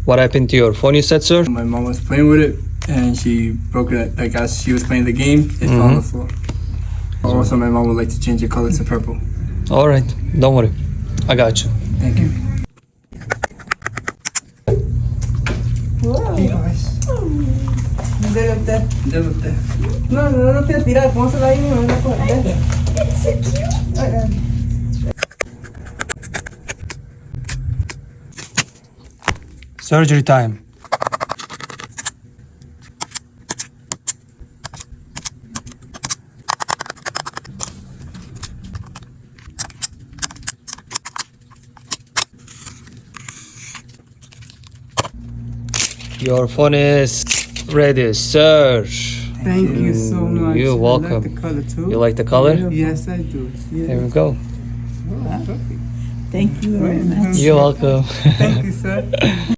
What happened to your phone, you said, sir? My mom was playing with it and she broke it. Like as she was playing the game, it fell on the floor. Also, my mom would like to change the color to purple. All right, don't worry. I got you. Thank you. Wow. Dele usted. Dele usted. No quiero tirar, pónsela ahí, me van a coger. Surgery time. Your phone is ready, sir. Thank you so much. You're welcome. I like the color too. You like the color? Yes, I do. Yes. There we go. Thank you very much. You're welcome. Thank you, sir.